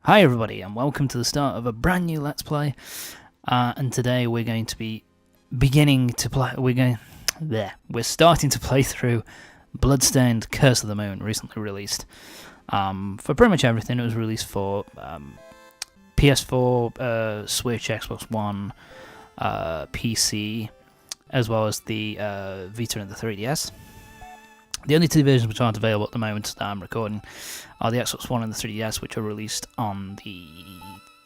Hi everybody and welcome to the start of a brand new Let's Play, and today we're going to be beginning to play, we're starting to play through Bloodstained Curse of the Moon, recently released. For pretty much everything. It was released for PS4, Switch, Xbox One, PC, as well as the Vita and the 3DS. The only two versions which aren't available at the moment that I'm recording are the Xbox One and the 3DS, which are released on the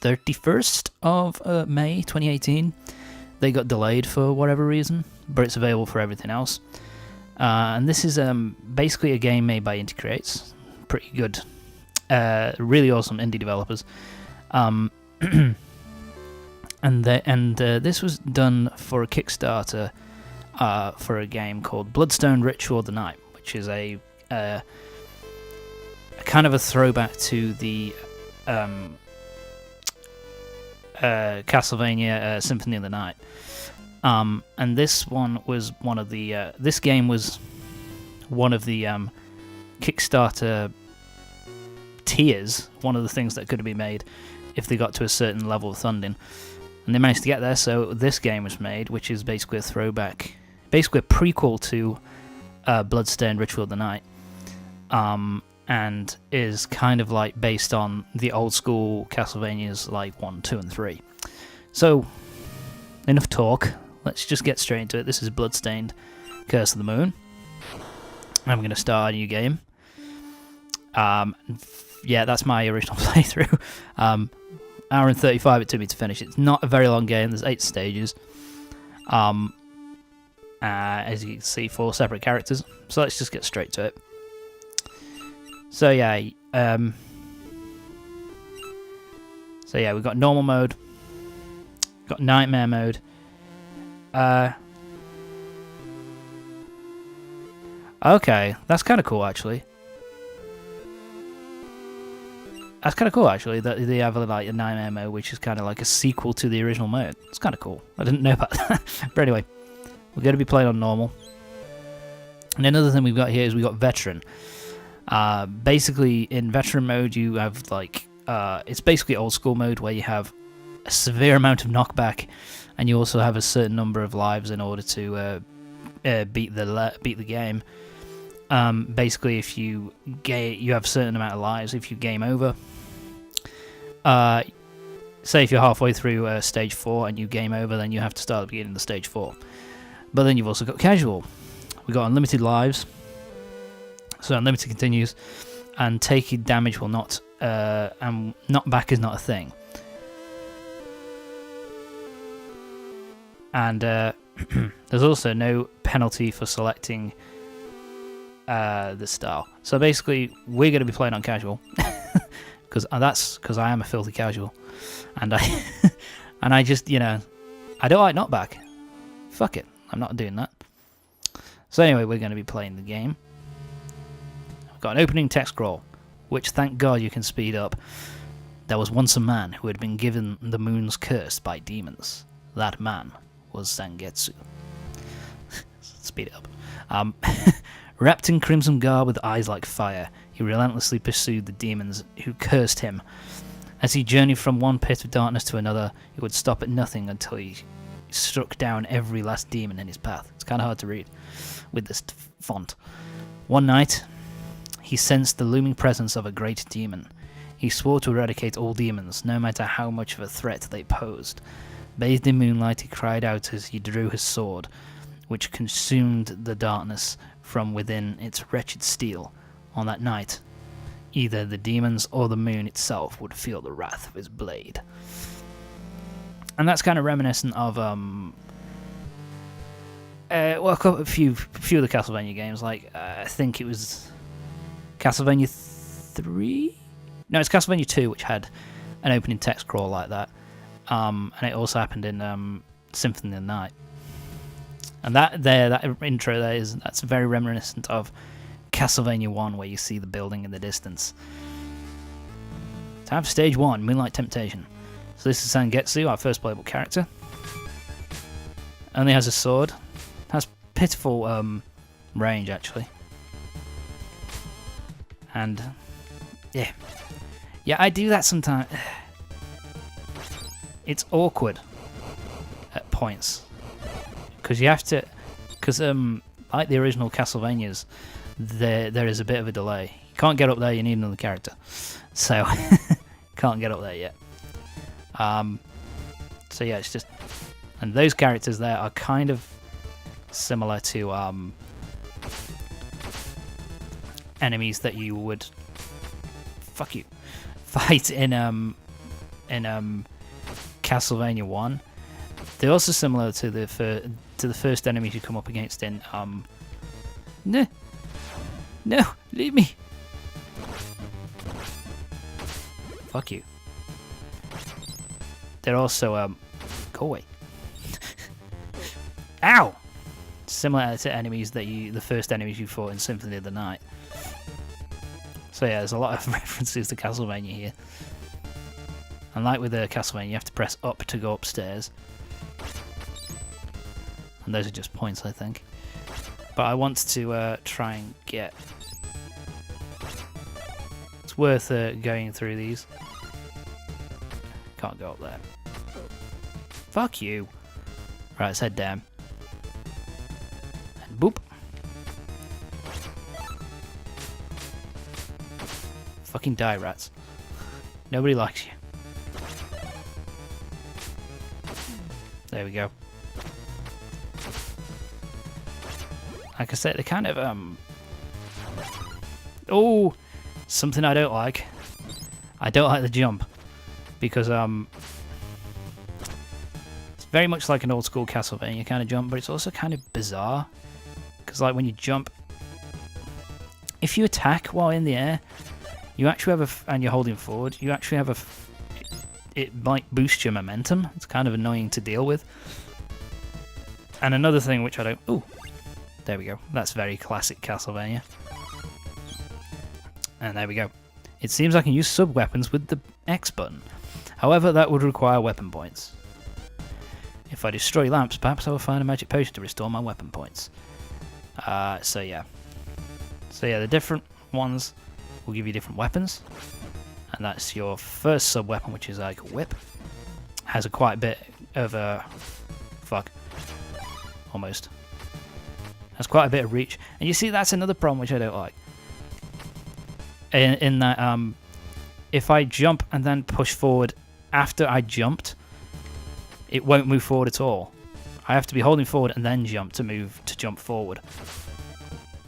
31st of May 2018. They got delayed for whatever reason, but it's available for everything else. And this is basically a game made by Indie Creates. Pretty good, really awesome indie developers. And this was done for a Kickstarter for a game called Bloodstained Ritual of the Night, which is a kind of a throwback to the Castlevania Symphony of the Night. And this one was one of the this game was one of the Kickstarter tiers, one of the things that could have been made if they got to a certain level of funding, and they managed to get there. So this game was made, which is basically a throwback, basically a prequel to Bloodstained Ritual of the Night, and is kind of like based on the old school Castlevanias like 1, 2, and 3. So, enough talk, let's just get straight into it. This is Bloodstained Curse of the Moon. I'm going to start a new game. Yeah, that's my original playthrough. Hour and 35 it took me to finish. It's not a very long game, there's 8 stages. As you can see, 4 separate characters. So let's just get straight to it. So yeah, we've got normal mode, got nightmare mode. Okay, that's kind of cool actually. That's kind of cool actually, that they have like a nightmare mode, which is kind of like a sequel to the original mode. It's kind of cool. I didn't know about that. But anyway, we're going to be playing on normal. And another thing we've got here is we've got veteran. Basically, in veteran mode, you have like it's basically old school mode where you have a severe amount of knockback, and you also have a certain number of lives in order to beat the game. Basically, if you have a certain amount of lives. If you game over, say if you're halfway through stage 4 and you game over, then you have to start at the beginning of stage 4. But then you've also got casual. We've got unlimited lives, so unlimited continues, and taking damage will not, and knockback is not a thing. And there's also no penalty for selecting the style. So basically, we're going to be playing on casual, because I am a filthy casual, and I just, I don't like knockback. Fuck it. I'm not doing that. So anyway, we're going to be playing the game. I've got an opening text scroll, which thank God you can speed up. There was once a man who had been given the moon's curse by demons. That man was Zangetsu. Speed it up. Wrapped in crimson garb with eyes like fire, he relentlessly pursued the demons who cursed him. As he journeyed from one pit of darkness to another, he would stop at nothing until he struck down every last demon in his path. It's kind of hard to read with this font. One night, he sensed the looming presence of a great demon. He swore to eradicate all demons, no matter how much of a threat they posed. Bathed in moonlight, he cried out as he drew his sword, which consumed the darkness from within its wretched steel. On that night, either the demons or the moon itself would feel the wrath of his blade. And that's kind of reminiscent of a few of the Castlevania games. Like I think it was Castlevania 3. No, it's Castlevania 2, which had an opening text crawl like that. And it also happened in Symphony of the Night. And that intro that's very reminiscent of Castlevania 1, where you see the building in the distance. Time for stage 1, Moonlight Temptation. So this is Zangetsu, our first playable character. Only has a sword. Has pitiful range, actually. And yeah, Yeah, I do that sometimes. It's awkward at points. Because you have to... Because, like the original Castlevanias, there is a bit of a delay. You can't get up there, you need another character. So, can't get up there yet. So yeah, it's just... And those characters there are kind of similar to enemies that you would... Fuck you. Fight in Castlevania 1. They're also similar to the first enemies you come up against in No, leave me. Fuck you. They're also go away. Ow! Similar to enemies that the first enemies you fought in Symphony of the Night. So yeah, there's a lot of references to Castlevania here. And like with the Castlevania, you have to press up to go upstairs. And those are just points, I think. But I want to try and get... It's worth going through these. Can't go up there. Fuck you. Right, let's head down. And boop. Fucking die, rats. Nobody likes you. There we go. Like I said, they kind of, Oh! Something I don't like. I don't like the jump. Because, it's very much like an old school Castlevania kind of jump, but it's also kind of bizarre. Because, like, when you jump... If you attack while in the air, you actually have and you're holding forward, you actually have it might boost your momentum. It's kind of annoying to deal with. And another thing which I don't... Ooh! There we go. That's very classic Castlevania. And there we go. It seems I can use sub-weapons with the X button. However, that would require weapon points. If I destroy lamps, perhaps I will find a magic potion to restore my weapon points. So yeah. So yeah, the different ones will give you different weapons. And that's your first sub-weapon, which is like a whip. Has quite a bit of a... Fuck. Almost. Has quite a bit of reach. And you see, that's another problem which I don't like. In that, if I jump and then push forward after I jumped, it won't move forward at all. I have to be holding forward and then jump to jump forward.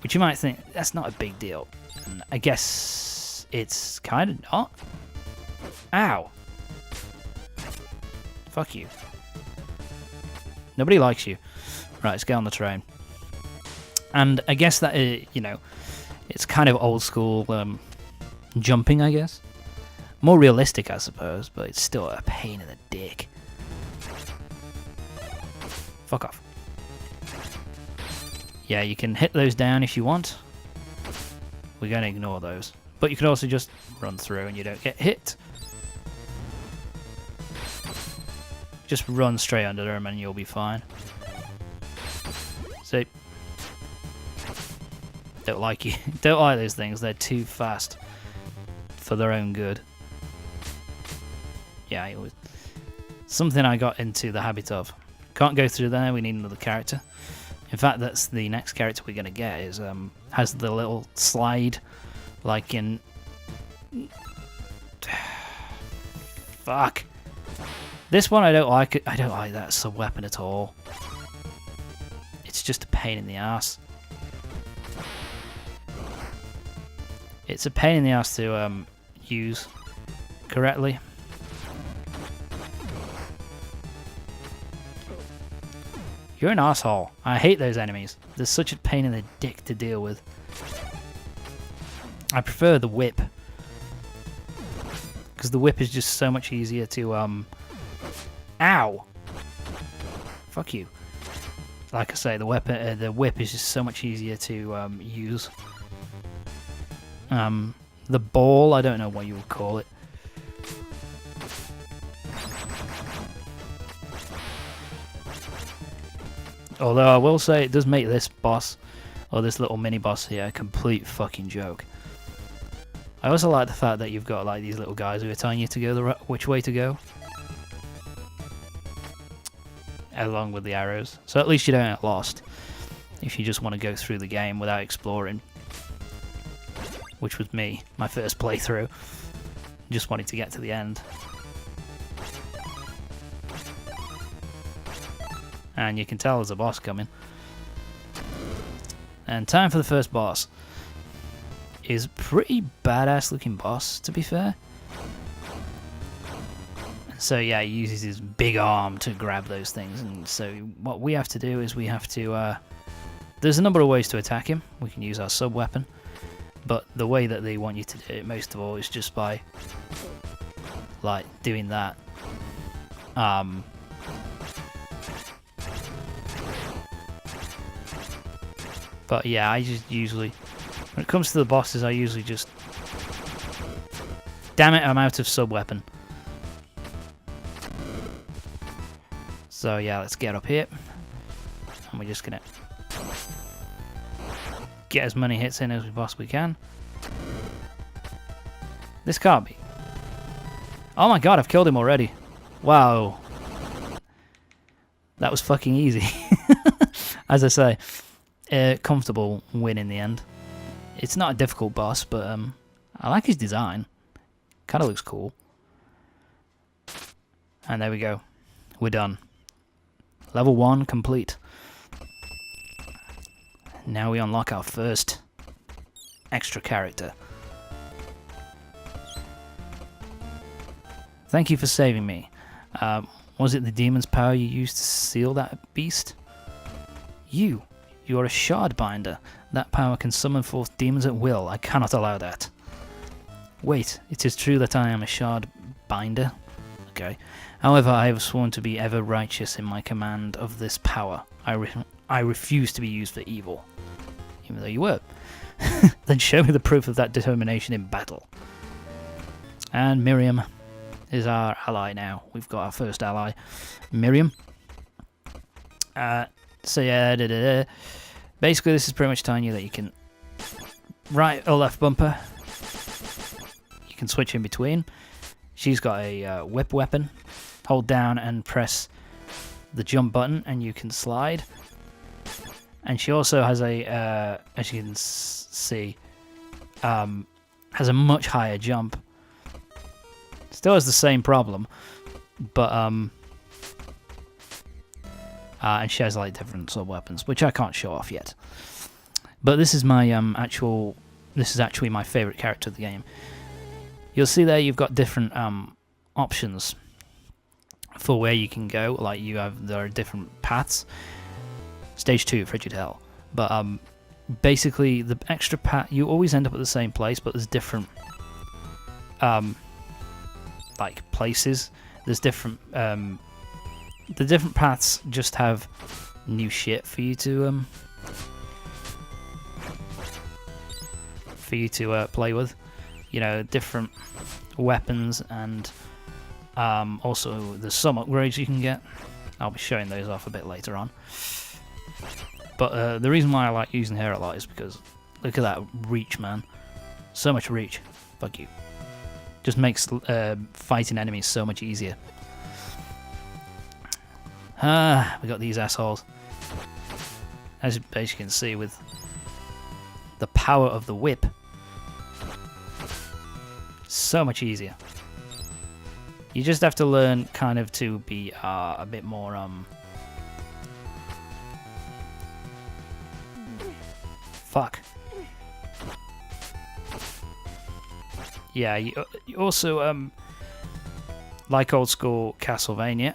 Which you might think, that's not a big deal. And I guess it's kind of not. Ow. Fuck you. Nobody likes you. Right, let's get on the train. And I guess that, you know, it's kind of old school jumping, I guess. More realistic, I suppose, but it's still a pain in the dick. Fuck off. Yeah, you can hit those down if you want. We're going to ignore those. But you can also just run through and you don't get hit. Just run straight under them and you'll be fine. So... Don't like you. Don't like those things. They're too fast for their own good. Yeah, it was something I got into the habit of. Can't go through there. We need another character. In fact, that's the next character we're gonna get. Is has the little slide, like in. Fuck. This one I don't like. I don't like that sub-weapon at all. It's just a pain in the ass. It's a pain in the ass to use correctly. You're an asshole. I hate those enemies. They're such a pain in the dick to deal with. I prefer the whip. Because the whip is just so much easier to... Ow! Fuck you. Like I say, the whip is just so much easier to use. The ball, I don't know what you would call it. Although I will say it does make this boss, or this little mini boss here, a complete fucking joke. I also like the fact that you've got like these little guys who are telling you to go which way to go, along with the arrows. So at least you don't get lost if you just want to go through the game without exploring, which was me, my first playthrough. Just wanted to get to the end. And you can tell there's a boss coming. And time for the first boss. Is pretty badass looking boss, to be fair. So yeah, he uses his big arm to grab those things, and so what we have to do is we have to there's a number of ways to attack him. We can use our sub weapon, but the way that they want you to do it most of all is just by like doing that. But yeah, I just usually, when it comes to the bosses, I usually just... Damn it, I'm out of sub-weapon. So yeah, let's get up here. And we're just gonna get as many hits in as we possibly can. This can't be. Oh my god, I've killed him already. Wow. That was fucking easy. As I say. Comfortable win in the end. It's not a difficult boss, but I like his design. Kind of looks cool. And there we go. We're done. Level 1 complete. Now we unlock our first extra character. Thank you for saving me. Was it the demon's power you used to seal that beast? You are a shard binder. That power can summon forth demons at will. I cannot allow that. Wait, it is true that I am a shard binder? Okay. However, I have sworn to be ever righteous in my command of this power. I refuse to be used for evil. Even though you were. Then show me the proof of that determination in battle. And Miriam is our ally now. We've got our first ally, Miriam. So yeah, basically this is pretty much telling you that you can right or left bumper. You can switch in between. She's got a whip weapon. Hold down and press the jump button and you can slide. And she also has a, as you can see, has a much higher jump. Still has the same problem, but and she has like different sub weapons, which I can't show off yet. But this is my this is actually my favorite character of the game. You'll see there you've got different options for where you can go. Like there are different paths. Stage 2, Frigid Hell. But basically the extra path, you always end up at the same place, but there's different like places. There's different the different paths just have new shit for you to play with. You know, different weapons, and also there's some upgrades you can get. I'll be showing those off a bit later on. But the reason why I like using her a lot is because look at that reach, man. So much reach. Fuck you. Just makes fighting enemies so much easier. We got these assholes. As you can see, with the power of the whip, so much easier. You just have to learn kind of to be a bit more fuck. Yeah, you also like old school Castlevania.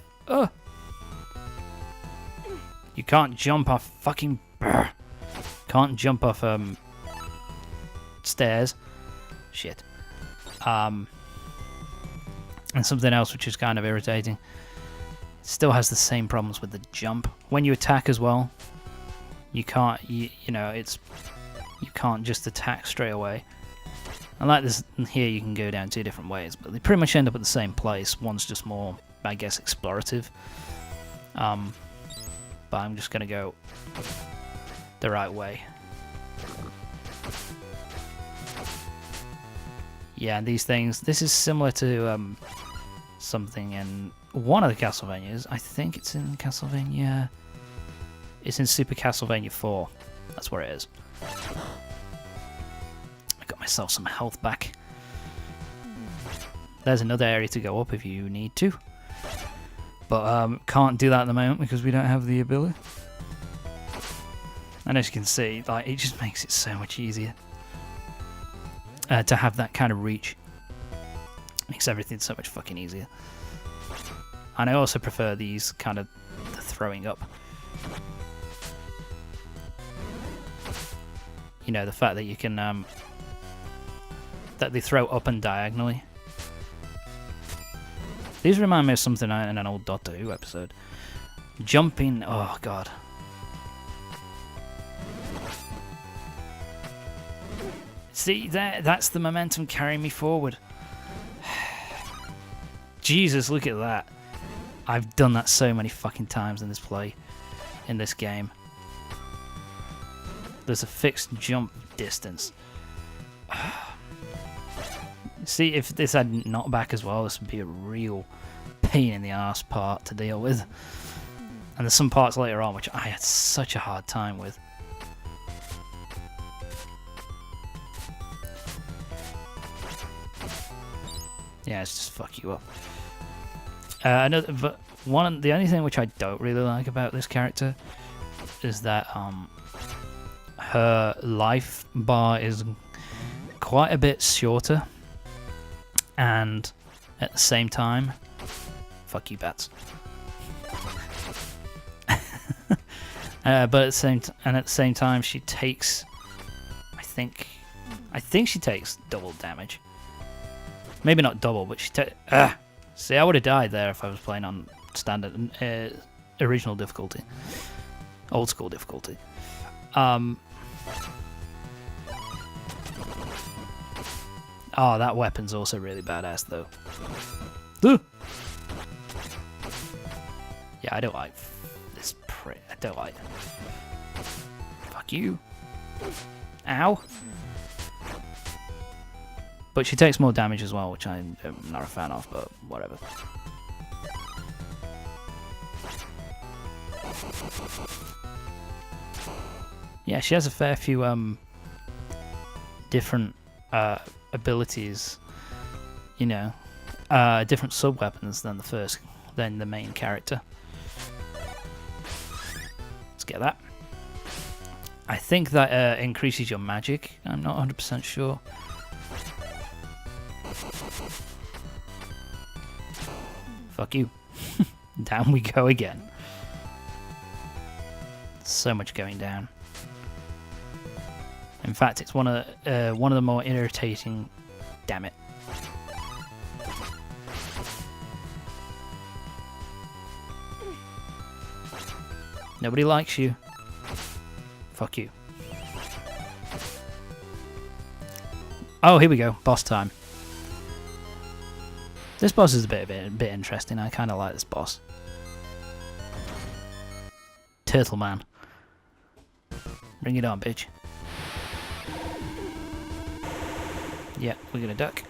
You can't jump off fucking can't jump off stairs. Shit. And something else which is kind of irritating. It still has the same problems with the jump. When you attack as well, you can't you can't just attack straight away. And like this here, you can go down 2 different ways, but they pretty much end up at the same place. One's just more, I guess, explorative. But I'm just gonna go the right way. Yeah, and these things. This is similar to something in one of the Castlevanias. I think it's in Castlevania. It's in Super Castlevania 4. That's where it is. I got myself some health back. There's another area to go up if you need to. But can't do that at the moment because we don't have the ability. And as you can see, like, it just makes it so much easier to have that kind of reach. Makes everything so much fucking easier. And I also prefer these kind of the throwing up. You know, the fact that you can that they throw up and diagonally. These remind me of something in an old Doctor Who episode. Jumping, oh god. See, that's the momentum carrying me forward. Jesus, look at that. I've done that so many fucking times in this game. There's a fixed jump distance. See, if this had knockback as well, this would be a real pain in the arse part to deal with. And there's some parts later on which I had such a hard time with. Yeah, it's just fuck you up. The only thing which I don't really like about this character is that her life bar is quite a bit shorter, and at the same time, fuck you, bats. But at the same time, she takes, I think she takes double damage. Maybe not double, but see, I would have died there if I was playing on standard, original difficulty, old school difficulty. Oh, that weapon's also really badass, though. Yeah, I don't like this prick. I don't like it. Fuck you. Ow. But she takes more damage as well, which I'm not a fan of, but whatever. Yeah, she has a fair few different abilities, you know, different sub-weapons than the main character. Let's get that. I think that increases your magic. I'm not 100% sure. Fuck you. Down we go again. So much going down. In fact, it's one of the more irritating. Damn it. Nobody likes you. Fuck you. Oh, here we go. Boss time. This boss is a bit interesting. I kind of like this boss. Turtle Man. Bring it on, bitch. Yeah, we're gonna duck.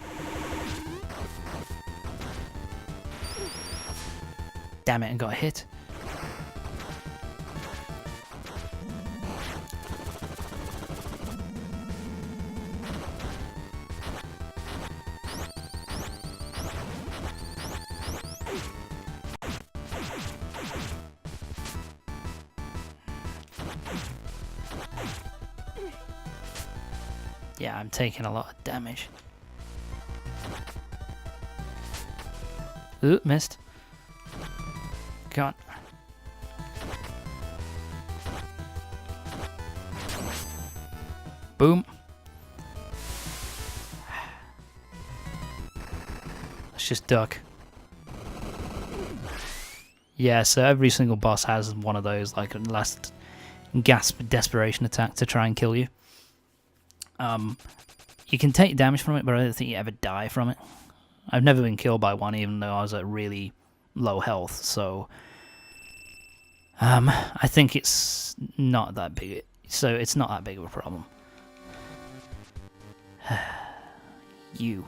Damn it, and got a hit. Yeah, I'm taking a lot of damage. Ooh, missed. Come on. Boom. Let's just duck. Yeah, so every single boss has one of those, like a last gasp desperation attack to try and kill you. You can take damage from it, but I don't think you ever die from it. I've never been killed by one, even though I was at really low health, so I think it's not that big. So it's not that big of a problem. You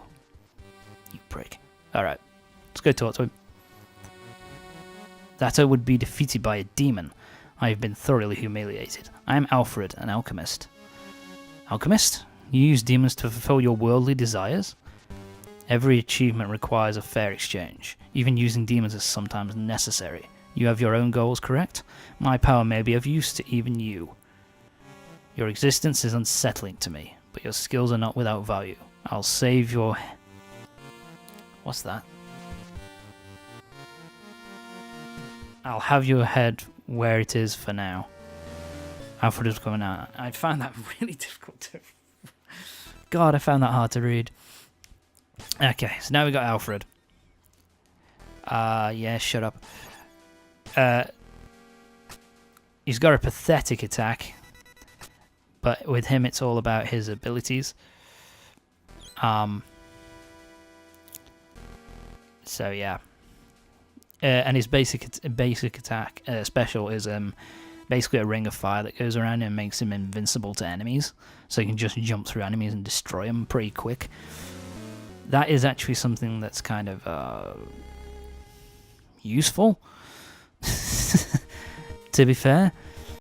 You prick. Alright, let's go talk to him. That I would be defeated by a demon. I have been thoroughly humiliated. I am Alfred, an alchemist. Alchemist? You use demons to fulfill your worldly desires? Every achievement requires a fair exchange. Even using demons is sometimes necessary. You have your own goals, correct? My power may be of use to even you. Your existence is unsettling to me, but your skills are not without value. I'll save your... What's that? I'll have your head where it is for now. Alfred is coming out. I found that really difficult to... God, I found that hard to read. Okay, so now we got Alfred. Yeah, shut up. He's got a pathetic attack, but with him it's all about his abilities. So yeah. And his basic attack special is basically a ring of fire that goes around him and makes him invincible to enemies, so he can just jump through enemies and destroy them pretty quick. That is actually something that's kind of useful, to be fair.